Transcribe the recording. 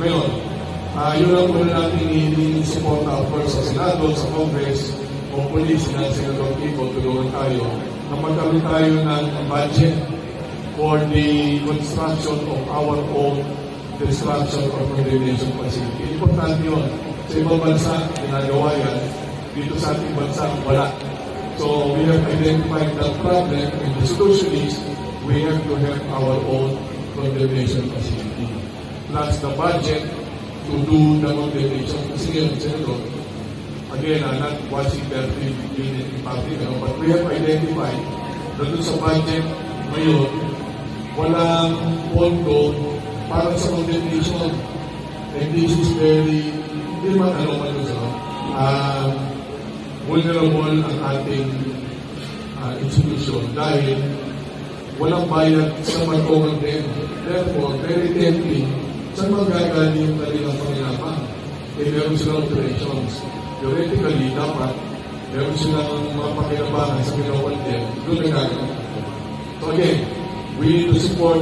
Ngayon, yun ang muna natin i-support of course sa Senado, sa Congress, hopefully sila Senator Kiko, tulungan tayo na magkaroon tayo ng budget for the construction of our own destruction or condemnation facility. Importante yun. Sa ibang bansa, ginagawa yan. Dito sa ating bansa, wala. So, we have identified that problem, and the solution is we have to have our own condemnation facility. Plus the budget to do the condemnation. Kasi ngayon, Senator, again, I'm not watching that in particular, but we have identified na doon sa budget ngayon, walang pondo para sa condemnation. And this is very, hindi naman vulnerable ang ating institution dahil walang bayad sa matungan din. Therefore, very tempting, saan magagaling yung kanilang panginapan? Meron silang operations. Theoretically, dapat meron silang mga pakinabangan sa pinawal din. Doon nagagawa. So again, we need to support